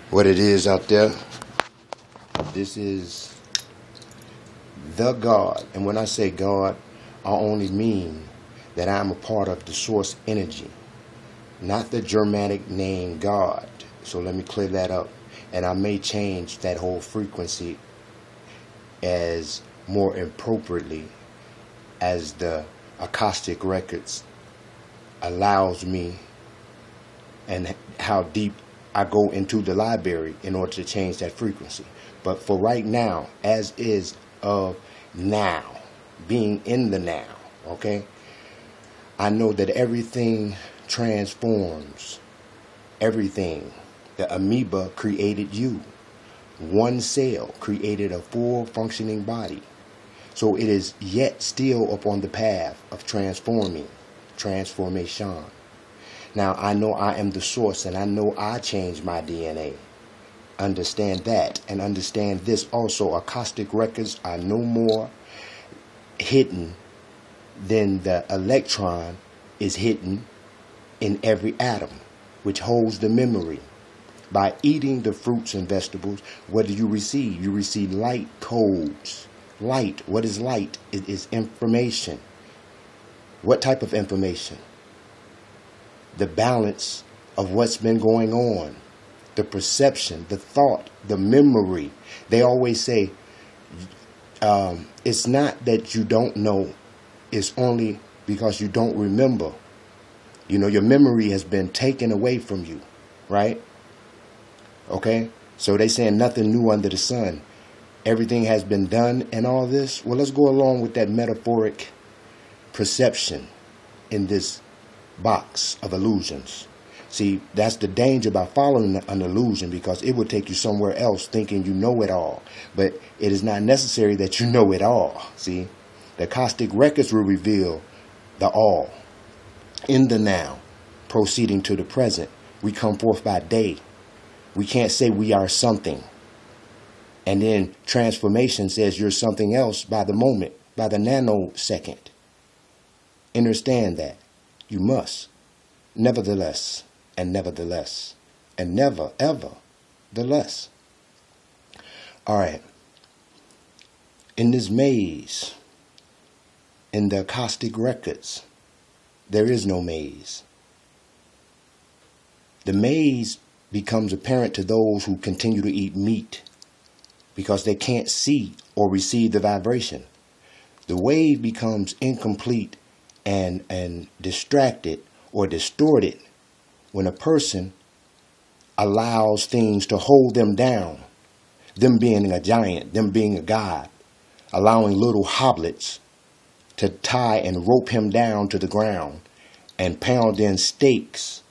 what it is out there. This is the God. And when I say God, I only mean that I'm a part of the source energy, not the Germanic name God. So let me clear that up. And I may change that whole frequency as more appropriately as the Akashic Records allows me, and how deep I go into the library in order to change that frequency. But for right now, as is of now, being in the now, okay, I know that everything transforms. Everything. The amoeba created you. One cell created a full functioning body. So it is yet still upon the path of transformation. Now, I know I am the source, and I know I changed my DNA. Understand that, and understand this also. Akashic records are no more hidden than the electron is hidden in every atom, which holds the memory. By eating the fruits and vegetables, what do you receive? You receive light codes. Light. What is light? It is information. What type of information? The balance of what's been going on. The perception, the thought, the memory. They always say, it's not that you don't know, it's only because you don't remember. You know, your memory has been taken away from you, right? Okay? So they saying nothing new under the sun. Everything has been done and all this. Well, let's go along with that metaphoric perception in this box of illusions. See, that's the danger by following an illusion, because it would take you somewhere else thinking you know it all. But it is not necessary that you know it all. See, the Akashic records will reveal the all. In the now, proceeding to the present, we come forth by day. We can't say we are something. And then transformation says you're something else by the moment, by the nanosecond. Understand that. You must. Nevertheless, and nevertheless, and never, ever, the less. All right. In this maze, in the Akashic records, there is no maze. The maze becomes apparent to those who continue to eat meat because they can't see or receive the vibration. The wave becomes incomplete and distracted or distorted when a person allows things to hold them down, them being a giant, them being a god, allowing little hoplets to tie and rope him down to the ground and pound in stakes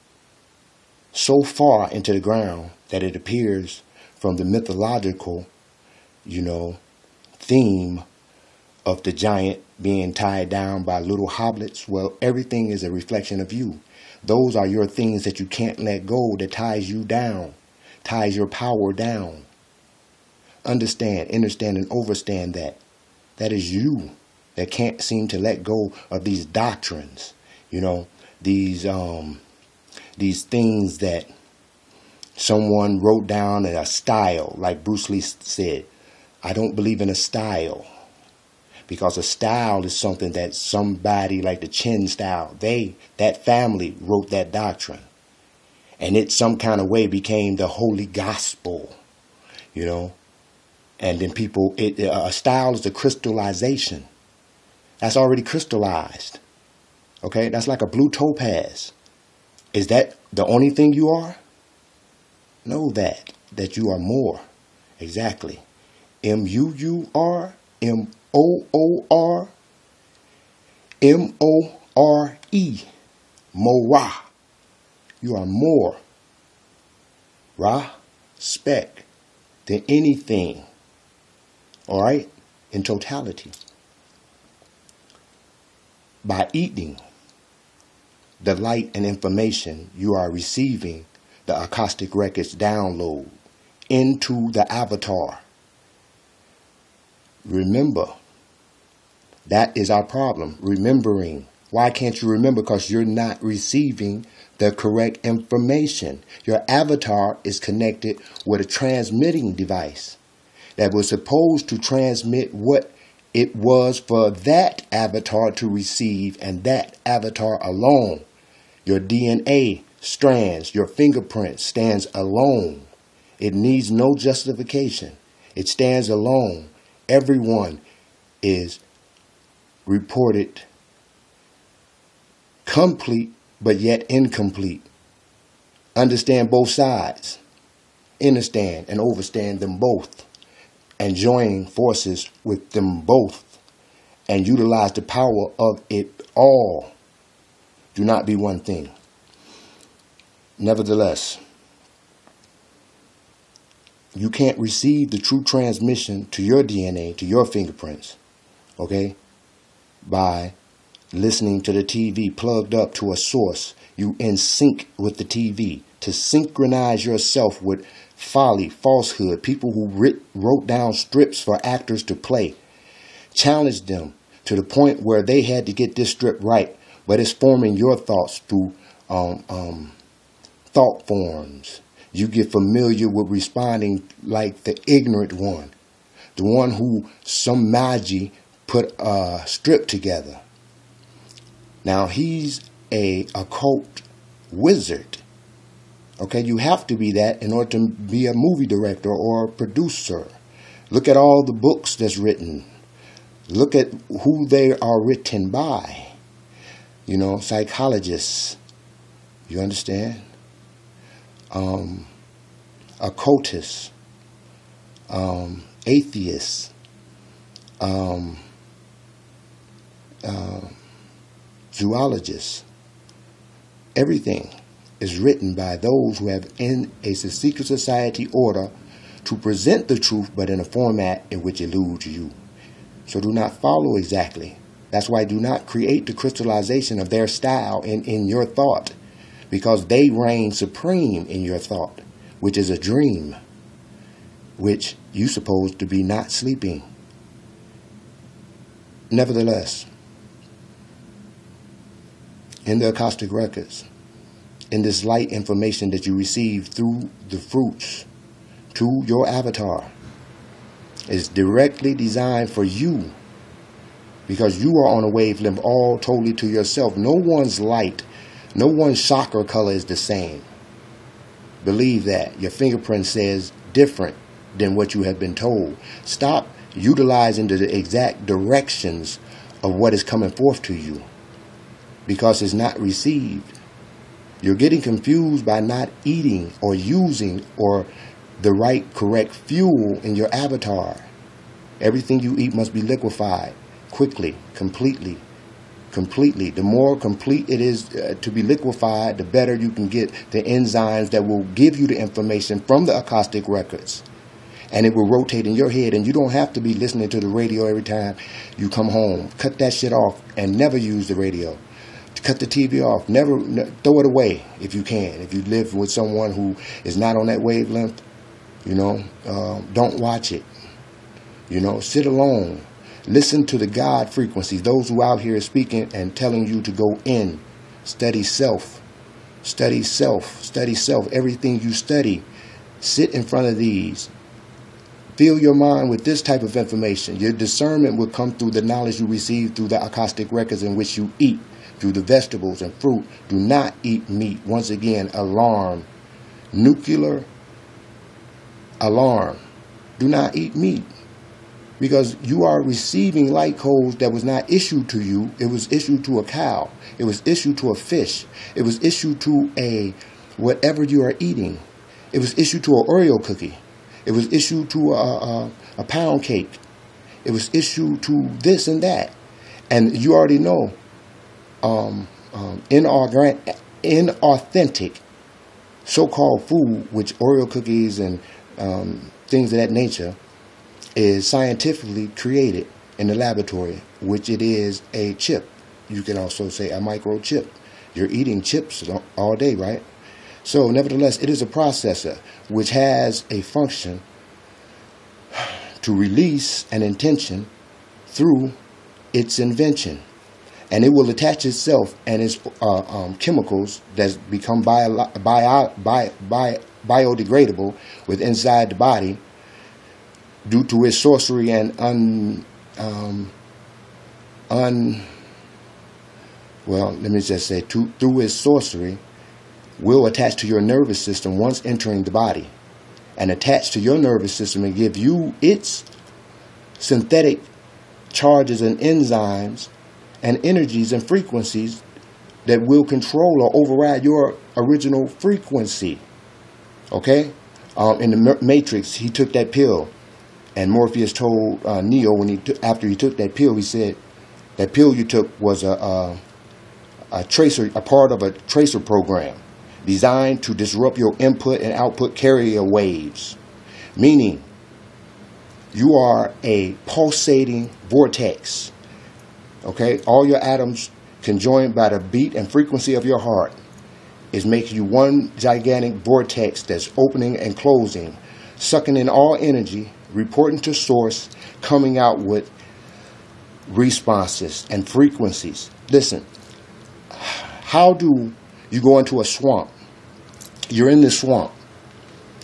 so far into the ground that it appears from the mythological, theme of the giant being tied down by little hoplets. Well, everything is a reflection of you. Those are your things that you can't let go, that ties you down, ties your power down. Understand, and overstand that. That is you that can't seem to let go of these doctrines, these things that someone wrote down in a style, like Bruce Lee said. I don't believe in a style, because a style is something that somebody like the Chin style, that family wrote that doctrine, and it some kind of way became the holy gospel, and then people, a style is a crystallization. That's already crystallized. Okay, that's like a blue topaz. Is that the only thing you are? Know that you are more. Exactly. MUUR, MOOR, MORE, MORA. You are more. Respect than anything. All right? In totality. By eating the light and information, you are receiving the Akashic records download into the avatar. Remember, that is our problem. Remembering Why can't you remember? Because you're not receiving the correct information. Your avatar is connected with a transmitting device that was supposed to transmit what it was for that avatar to receive, and that avatar alone. Your DNA strands, your fingerprint stands alone. It needs no justification. It stands alone. Everyone is reported complete, but yet incomplete. Understand both sides. Understand and overstand them both. And join forces with them both. And utilize the power of it all. Do not be one thing. Nevertheless, you can't receive the true transmission to your DNA, to your fingerprints, okay, by listening to the TV plugged up to a source. You in sync with the TV to synchronize yourself with folly, falsehood, people who wrote down scripts for actors to play. Challenge them to the point where they had to get this script right, but it's forming your thoughts through thought forms. You get familiar with responding like the ignorant one, the one who some magi put a strip together. Now he's a occult wizard. Okay, you have to be that in order to be a movie director or a producer. Look at all the books that's written. Look at who they are written by. You know, psychologists. You understand? Occultists, atheists, zoologists. Everything is written by those who have in a secret society order to present the truth, but in a format in which eludes you. So do not follow exactly. That's why do not create the crystallization of their style in your thought, because they reign supreme in your thought, which is a dream, which you supposed to be not sleeping. Nevertheless, in the Akashic records, in this light information that you receive through the fruits to your avatar, is directly designed for you, because you are on a wavelength all totally to yourself. No one's light, no one's chakra color is the same. Believe that. Your fingerprint says different than what you have been told. Stop utilizing the exact directions of what is coming forth to you, because it's not received. You're getting confused by not eating or using or the right correct fuel in your avatar. Everything you eat must be liquefied quickly, completely. The more complete it is to be liquefied, the better you can get the enzymes that will give you the information from the Akashic records. And it will rotate in your head, and you don't have to be listening to the radio every time you come home. Cut that shit off and never use the radio. Cut the TV off. Never throw it away if you can. If you live with someone who is not on that wavelength, you know, don't watch it. You know, sit alone. Listen to the God frequencies, those who out here speaking and telling you to go in. Study self. Study self. Study self. Everything you study. Sit in front of these. Fill your mind with this type of information. Your discernment will come through the knowledge you receive through the Akashic records in which you eat, through the vegetables and fruit. Do not eat meat. Once again, alarm. Nuclear alarm. Do not eat meat. Because you are receiving light codes that was not issued to you. It was issued to a cow. It was issued to a fish. It was issued to a whatever you are eating. It was issued to an Oreo cookie. It was issued to a pound cake. It was issued to this and that. And you already know inauthentic so-called food, which Oreo cookies and things of that nature, is scientifically created in the laboratory, which it is a chip. You can also say a microchip. You're eating chips all day, right? So nevertheless, it is a processor which has a function to release an intention through its invention. and it will attach itself and its chemicals that become biodegradable with inside the body due to its sorcery and well, let me just say, through its sorcery, will attach to your nervous system once entering the body, and attach to your nervous system and give you its synthetic charges and enzymes and energies and frequencies that will control or override your original frequency. Okay? In the Matrix, he took that pill, and Morpheus told Neo after he took that pill, he said, that pill you took was a part of a tracer program designed to disrupt your input and output carrier waves. Meaning, you are a pulsating vortex. Okay? All your atoms conjoined by the beat and frequency of your heart is making you one gigantic vortex that's opening and closing, sucking in all energy, reporting to source, coming out with responses and frequencies. Listen, how do you go into a swamp? You're in this swamp,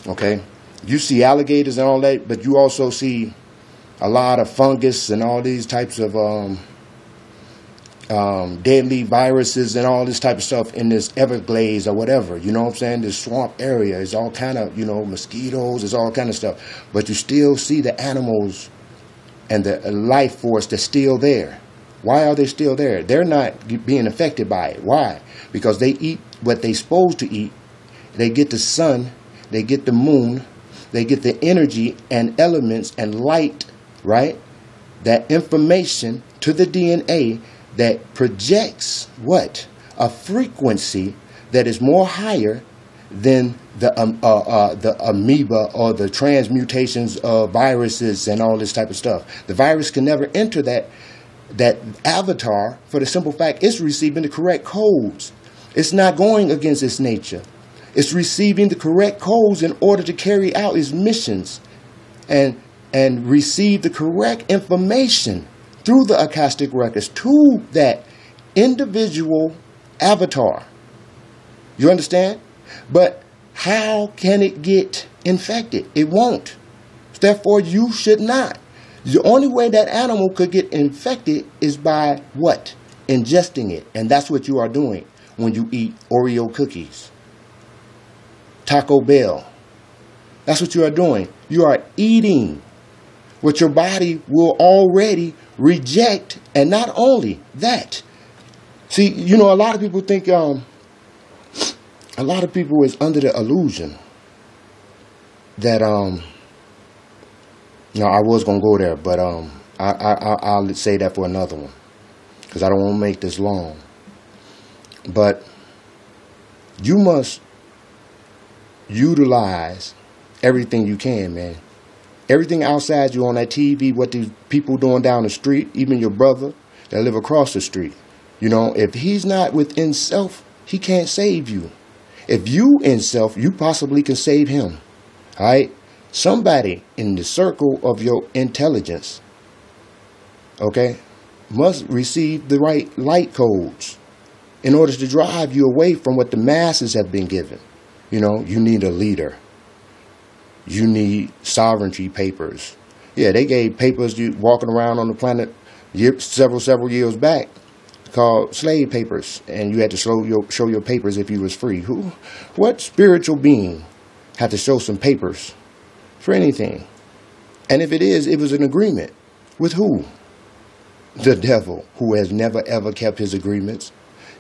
okay? You see alligators and all that, but you also see a lot of fungus and all these types of deadly viruses and all this type of stuff in this Everglades or whatever. You know what I'm saying? This swamp area is all kind of, mosquitoes, it's all kind of stuff. But you still see the animals and the life force that's still there. Why are they still there? They're not being affected by it. Why? Because they eat what they're supposed to eat. They get the sun, they get the moon, they get the energy and elements and light, right? That information to the DNA that projects what? A frequency that is more higher than the amoeba or the transmutations of viruses and all this type of stuff. The virus can never enter that avatar for the simple fact it's receiving the correct codes. It's not going against its nature. It's receiving the correct codes in order to carry out its missions and receive the correct information through the Akashic records to that individual avatar. You understand? But how can it get infected? It won't. Therefore, you should not. The only way that animal could get infected is by what? Ingesting it. And that's what you are doing when you eat Oreo cookies, Taco Bell. That's what you are doing. You are eating what your body will already reject. And not only that. See, a lot of people think, a lot of people is under the illusion that, I was going to go there, but I'll say that for another one, because I don't want to make this long. But you must utilize everything you can, man. Everything outside you on that TV, what these people doing down the street, even your brother that live across the street. If he's not within self, he can't save you. If you in self, you possibly can save him. All right? Somebody in the circle of your intelligence, okay, must receive the right light codes in order to drive you away from what the masses have been given. You need a leader. You need sovereignty papers. Yeah, they gave papers you walking around on the planet several years back called slave papers, and you had to show your papers if you was free. What spiritual being had to show some papers for anything? And if it was an agreement with who? The devil, who has never ever kept his agreements.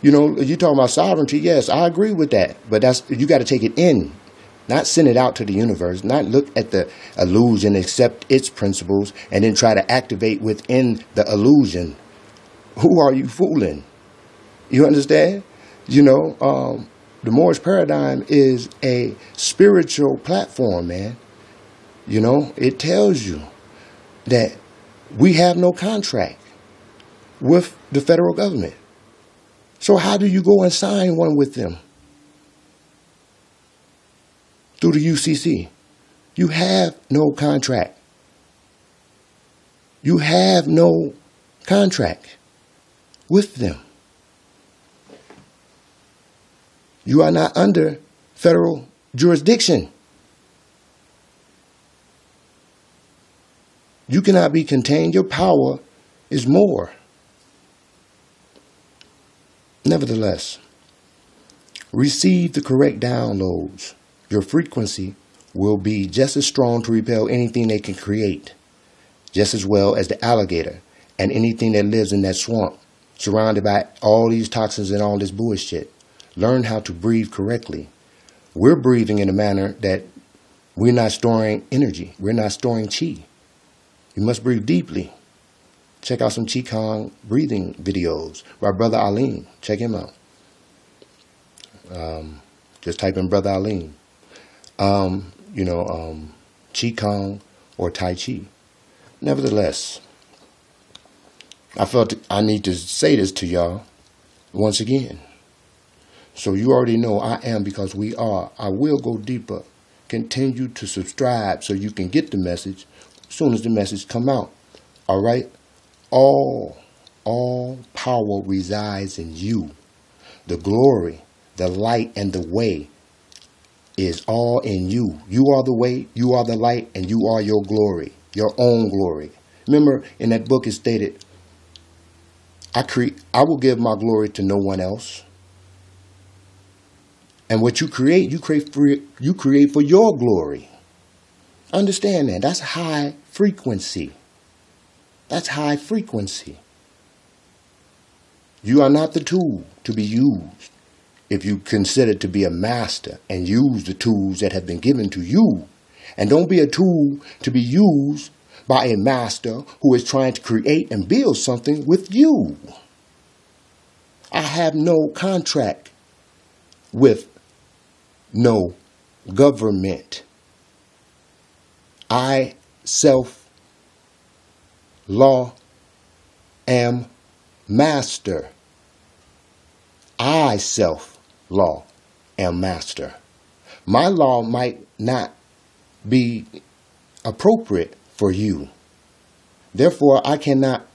You talking about sovereignty? Yes, I agree with that, but you got to take it in, not send it out to the universe, not look at the illusion, accept its principles, and then try to activate within the illusion. Who are you fooling? You understand? The Moorish paradigm is a spiritual platform, man. It tells you that we have no contract with the federal government. So how do you go and sign one with them? Through the UCC. You have no contract. You have no contract. with them. You are not under federal jurisdiction. You cannot be contained. Your power is more. Nevertheless, receive the correct downloads. Your frequency will be just as strong to repel anything they can create, just as well as the alligator and anything that lives in that swamp, surrounded by all these toxins and all this bullshit. Learn how to breathe correctly. We're breathing in a manner that we're not storing energy. We're not storing chi. You must breathe deeply. Check out some Qigong breathing videos by Brother Alim. Check him out. Just type in Brother Alim. Qigong or Tai Chi. Nevertheless, I felt I need to say this to y'all once again. So you already know I am because we are. I will go deeper. Continue to subscribe so you can get the message as soon as the message come out. All right? All power resides in you. The glory, the light, and the way is all in you. You are the way, you are the light, and you are your glory, your own glory. Remember, in that book it stated, I will give my glory to no one else. And what you create for your glory. Understand that. That's high frequency. That's high frequency. You are not the tool to be used if you consider to be a master and use the tools that have been given to you. And don't be a tool to be used by a master who is trying to create and build something with you. I have no contract with no government. I self-law am master. I self-law am master. My law might not be appropriate for you. Therefore, I cannot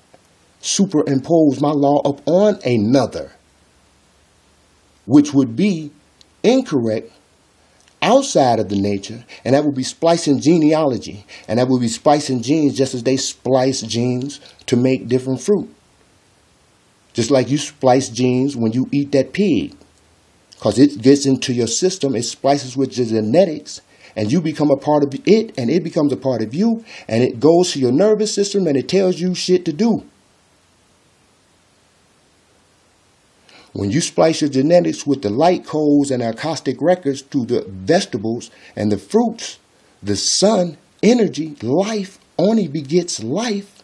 superimpose my law upon another, which would be incorrect outside of the nature, and that would be splicing genealogy, and that would be splicing genes just as they splice genes to make different fruit. Just like you splice genes when you eat that pig, because it gets into your system, it splices with your genetics, and you become a part of it, and it becomes a part of you, and it goes to your nervous system, and it tells you shit to do. When you splice your genetics with the light codes and Akashic records through the vegetables and the fruits, the sun, energy, life only begets life.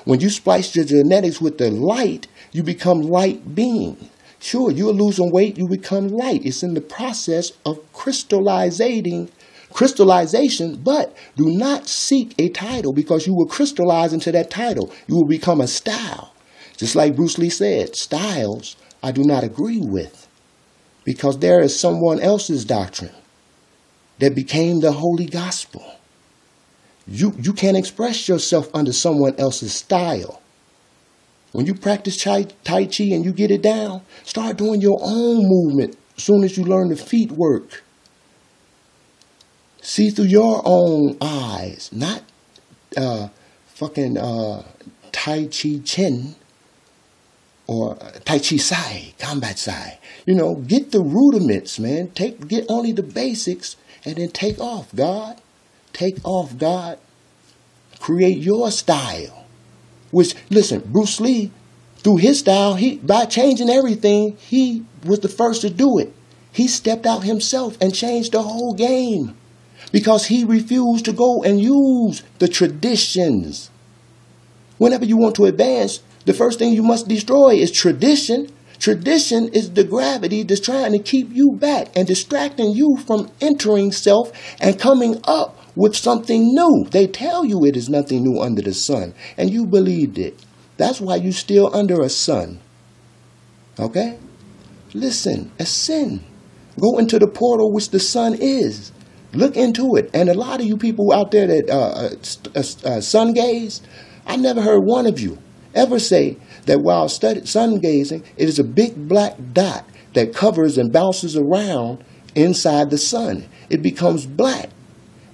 When you splice your genetics with the light, you become light being. Sure, you're losing weight, you become light. It's in the process of crystallization, but do not seek a title because you will crystallize into that title. You will become a style. Just like Bruce Lee said, styles I do not agree with because there is someone else's doctrine that became the holy gospel. You can't express yourself under someone else's style. When you practice Tai Chi and you get it down, start doing your own movement as soon as you learn the feet work. See through your own eyes, not Tai Chi Chin or Tai Chi Sai, combat Sai. Get the rudiments, man. Get only the basics and then take off, God. Take off, God. Create your style. Which, listen, Bruce Lee, through his style, by changing everything, he was the first to do it. He stepped out himself and changed the whole game because he refused to go and use the traditions. Whenever you want to advance, the first thing you must destroy is tradition. Tradition is the gravity that's trying to keep you back and distracting you from entering self and coming up with something new. They tell you it is nothing new under the sun, and you believed it. That's why you're still under a sun. Okay? Listen, ascend. Go into the portal which the sun is. Look into it. And a lot of you people out there that sun gaze, I never heard one of you ever say that while sun gazing, it is a big black dot that covers and bounces around inside the sun. It becomes black,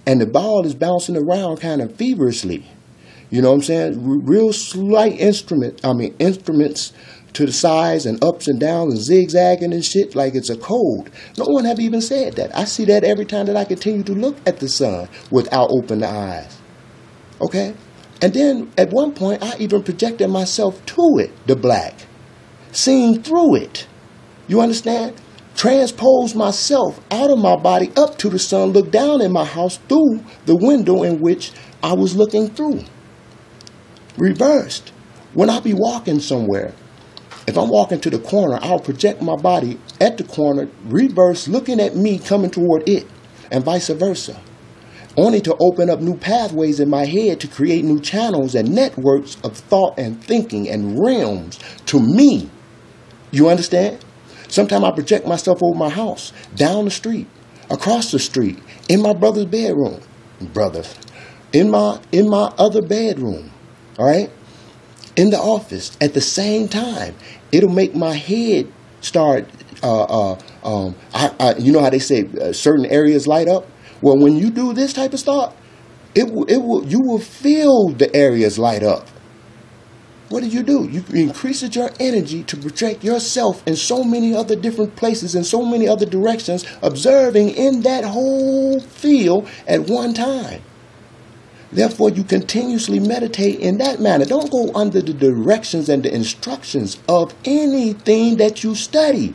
and the ball is bouncing around kind of feverishly. You know what I'm saying? Real slight instruments to the sides and ups and downs and zigzagging and shit like it's a code. No one have even said that. I see that every time that I continue to look at the sun without open eyes. Okay? And then at one point I even projected myself to it, the black, seeing through it. You understand? Transpose myself out of my body up to the sun, look down in my house through the window in which I was looking through. Reversed. When I be walking somewhere, if I'm walking to the corner, I'll project my body at the corner, reverse, looking at me coming toward it, and vice versa. Only to open up new pathways in my head to create new channels and networks of thought and thinking and realms to me. You understand? Sometimes I project myself over my house, down the street, across the street, in my brother's bedroom, in my other bedroom, all right? In the office at the same time. It'll make my head start, you know how they say certain areas light up? Well, when you do this type of stuff, you will feel the areas light up. What do? You increase your energy to project yourself in so many other different places, in so many other directions, observing in that whole field at one time. Therefore, you continuously meditate in that manner. Don't go under the directions and the instructions of anything that you study.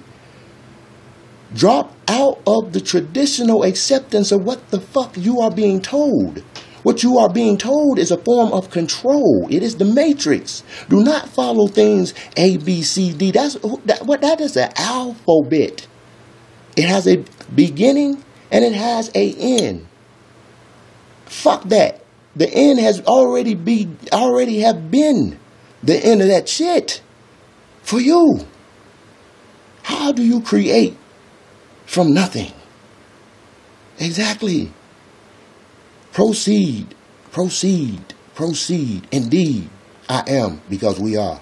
Drop out of the traditional acceptance of what the fuck you are being told. What you are being told is a form of control. It is the matrix. Do not follow things A, B, C, D. That is an alphabet. It has a beginning and it has an end. Fuck that. The end has already have been the end of that shit for you. How do you create from nothing? Exactly. Proceed, proceed, proceed. Indeed, I am, because we are.